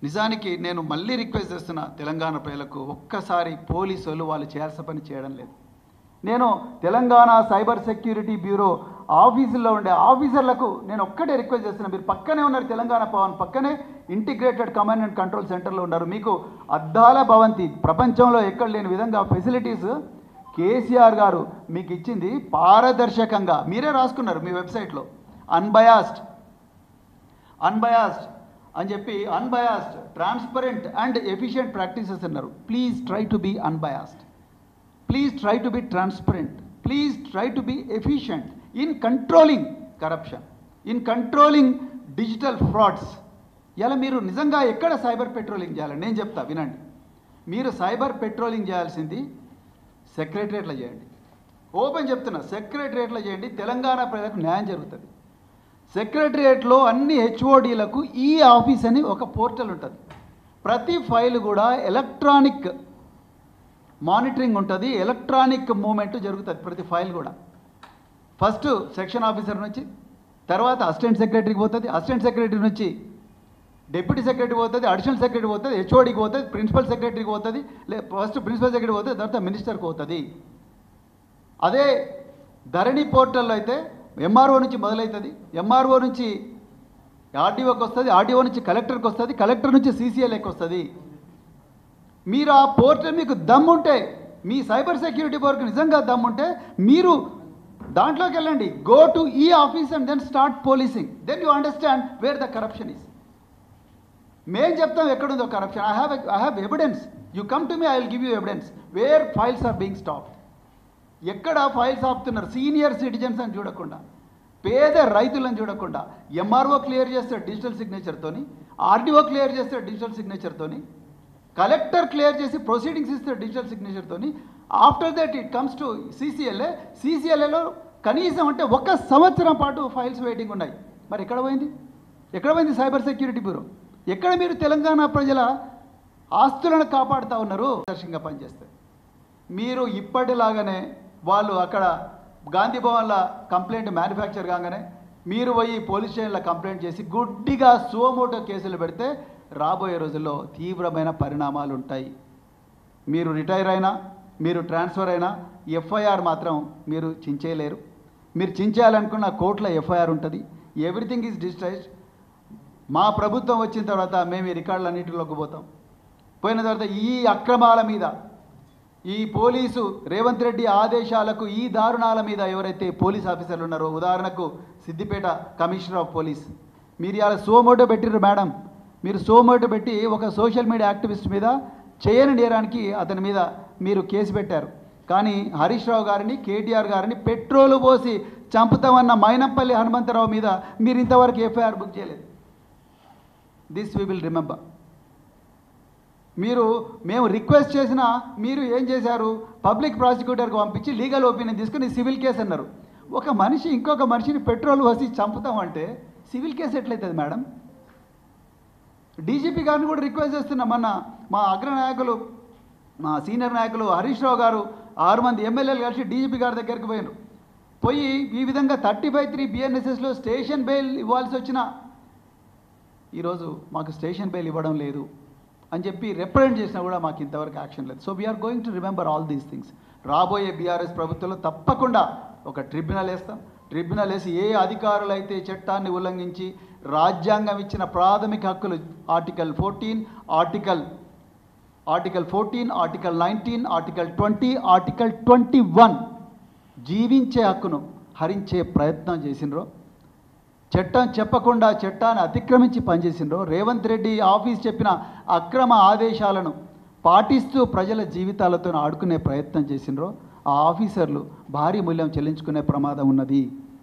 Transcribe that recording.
నిజానికి నేను మళ్ళీ రిక్వెస్ట్ చేస్తున్నా తెలంగాణ ప్రజలకు, ఒక్కసారి పోలీసులు వాళ్ళు చేయాల్సిన పని చేయడం లేదు. నేను తెలంగాణ సైబర్ సెక్యూరిటీ బ్యూరో ఆఫీసుల్లో ఉండే ఆఫీసర్లకు నేను ఒక్కటే రిక్వెస్ట్ చేస్తున్నా, మీరు పక్కనే ఉన్నారు, తెలంగాణ భవన్ పక్కనే ఇంటిగ్రేటెడ్ కమాండ్ అండ్ కంట్రోల్ సెంటర్లో ఉన్నారు. మీకు అద్దాల భవంతి, ప్రపంచంలో ఎక్కడ లేని విధంగా ఫెసిలిటీస్ కేసీఆర్ గారు మీకు ఇచ్చింది. పారదర్శకంగా మీరే రాసుకున్నారు మీ వెబ్సైట్లో, అన్బయాస్డ్ అని చెప్పి, unbiased, transparent and efficient practices అన్నారు. Please try to be unbiased, please try to be transparent, please try to be efficient in controlling corruption, in controlling digital frauds. ఇలా మీరు నిజంగా ఎక్కడ సైబర్ పెట్రోలింగ్ చేయాలి నేను చెప్తా వినండి. మీరు సైబర్ పెట్రోలింగ్ చేయాల్సింది సెక్రటరియట్లో చేయండి. ఓపెన్ చెప్తున్నా, సెక్రటరియట్లో చేయండి. తెలంగాణ ప్రజలకు న్యాయం జరుగుతుంది. సెక్రటరియట్లో అన్ని హెచ్ఓడీలకు ఈ ఆఫీస్ అని ఒక పోర్టల్ ఉంటుంది. ప్రతి ఫైల్ కూడా ఎలక్ట్రానిక్ మానిటరింగ్ ఉంటుంది, ఎలక్ట్రానిక్ మూమెంట్ జరుగుతుంది ప్రతి ఫైల్ కూడా. ఫస్ట్ సెక్షన్ ఆఫీసర్ నుంచి, తర్వాత అసిస్టెంట్ సెక్రటరీకి పోతుంది, అసిస్టెంట్ సెక్రటరీ నుంచి డిప్యూటీ సెక్రటరీ పోతుంది, అడిషనల్ సెక్రటరీ పోతుంది, హెచ్ఓడికి పోతుంది, ప్రిన్సిపల్ సెక్రటరీకి పోతుంది, ఫస్ట్ ప్రిన్సిపల్ సెక్రటరీ పోతుంది, తర్వాత మినిస్టర్కి పోతుంది. అదే ధరణి పోర్టల్లో అయితే ఎంఆర్ఓ నుంచి మొదలవుతుంది, ఎంఆర్ఓ నుంచి ఆర్డీఓకి వస్తుంది, ఆర్డీఓ నుంచి కలెక్టర్కి వస్తుంది, కలెక్టర్ నుంచి సీసీఎల్ఏకి వస్తుంది. మీరు ఆ పోర్టల్ మీకు దమ్ముంటే, మీ సైబర్ సెక్యూరిటీ వర్క్ నిజంగా దమ్ముంటే మీరు దాంట్లోకి వెళ్ళండి. Go to e office and then start policing, then you understand where the corruption is. మేం చెప్తాం ఎక్కడుందో corruption. I have evidence. You come to me, I will give you evidence where files are being stopped. ఎక్కడ files ఆపుతున్నారు? Senior citizens అని చూడకుండా, పేద రైతులను చూడకుండా, ఎంఆర్ఓ క్లియర్ చేస్తాడు డిజిటల్ సిగ్నేచర్తోని, ఆర్డీఓ క్లియర్ చేస్తాడు డిజిటల్ సిగ్నేచర్తోని, కలెక్టర్ క్లియర్ చేసి ప్రొసీడింగ్స్ ఇస్తాడు డిజిటల్ సిగ్నేచర్తోని. After that it comes to సీసీఎల్ఏలో కనీసం అంటే 1 సంవత్సరం పాటు ఫైల్స్ వెయిటింగ్ ఉన్నాయి. మరి ఎక్కడ పోయింది సైబర్ సెక్యూరిటీ బ్యూరో? ఎక్కడ మీరు తెలంగాణ ప్రజల ఆస్తులను కాపాడుతూ ఉన్నారు? దర్శకంగా పనిచేస్తే మీరు ఇప్పటిలాగానే వాళ్ళు అక్కడ గాంధీ భవన్ల కంప్లైంట్ మ్యానుఫ్యాక్చర్ కాగానే మీరు పోయి పోలీస్ స్టేషన్లో కంప్లైంట్ చేసి గుడ్డిగా సుమోటో కేసులు పెడితే రాబోయే రోజుల్లో తీవ్రమైన పరిణామాలు ఉంటాయి. మీరు రిటైర్ అయినా, మీరు ట్రాన్స్ఫర్ అయినా ఎఫ్ఐఆర్ మాత్రం మీరు చించేయలేరు. మీరు చించేయాలనుకున్న కోర్టులో ఎఫ్ఐఆర్ ఉంటుంది. Everything is digitised. మా ప్రభుత్వం వచ్చిన తర్వాత మేము ఈ రికార్డులన్నింటిలోకి పోయిన తర్వాత ఈ అక్రమాల మీద, ఈ పోలీసు రేవంత్ రెడ్డి ఆదేశాలకు, ఈ దారుణాల మీద ఎవరైతే పోలీస్ ఆఫీసర్లు ఉన్నారో, ఉదాహరణకు సిద్దిపేట కమిషనర్ ఆఫ్ పోలీస్, మీరు ఇలా సోమోటో పెట్టిర్రు మేడం. మీరు సోమోటో పెట్టి ఒక సోషల్ మీడియా యాక్టివిస్ట్ మీద చేయని నేరానికి అతని మీద మీరు కేసు పెట్టారు. కానీ హరీష్ రావు గారిని, కేటీఆర్ గారిని పెట్రోలు పోసి చంపుతామన్న మైనంపల్లి హనుమంతరావు మీద మీరు ఇంతవరకు ఎఫ్ఐఆర్ బుక్ చేయలేదు. This we will remember. మేము రిక్వెస్ట్ చేసినా మీరు ఏం చేశారు? పబ్లిక్ ప్రాసిక్యూటర్కి పంపించి లీగల్ ఒపీనియన్ తీసుకుని సివిల్ కేసు అన్నారు. ఒక మనిషి ఇంకొక మనిషిని పెట్రోల్ పోసి చంపుతామంటే సివిల్ కేసు ఎట్లయితుంది మేడం? డీజీపీ గారిని కూడా రిక్వెస్ట్ చేస్తున్నాం. మొన్న మా అగ్రనాయకులు, మా సీనియర్ నాయకులు హరీష్ రావు గారు 6 మంది ఎమ్మెల్యేలు కలిసి డీజీపీ గారి దగ్గరికి పోయి ఈ విధంగా 35(3) BNSSలో స్టేషన్ బెయిల్ ఇవ్వాల్సి వచ్చినా ఈరోజు మాకు స్టేషన్ బెయిల్ ఇవ్వడం లేదు అని చెప్పి రిప్రజెంట్ చేసినా కూడా మాకు ఇంతవరకు యాక్షన్ లేదు. So we're going to remember all these things. రాబోయే బీఆర్ఎస్ ప్రభుత్వంలో తప్పకుండా ఒక ట్రిబ్యునల్ వేస్తాం. ట్రిబ్యునల్ వేసి ఏ అధికారులు అయితే చట్టాన్ని ఉల్లంఘించి రాజ్యాంగం ఇచ్చిన ప్రాథమిక హక్కులు ఆర్టికల్ 14, ఆర్టికల్ 19, ఆర్టికల్ 20, ఆర్టికల్ 21 జీవించే హక్కును హరించే ప్రయత్నం చేసినరో, చట్టం చెప్పకుండా చట్టాన్ని అతిక్రమించి పనిచేసినరో, రేవంత్ రెడ్డి ఆఫీస్ చెప్పిన అక్రమ ఆదేశాలను పాటిస్తూ ప్రజల జీవితాలతో ఆడుకునే ప్రయత్నం చేసినరో, ఆ ఆఫీసర్లు భారీ మూల్యం చెల్లించుకునే ప్రమాదం ఉన్నది.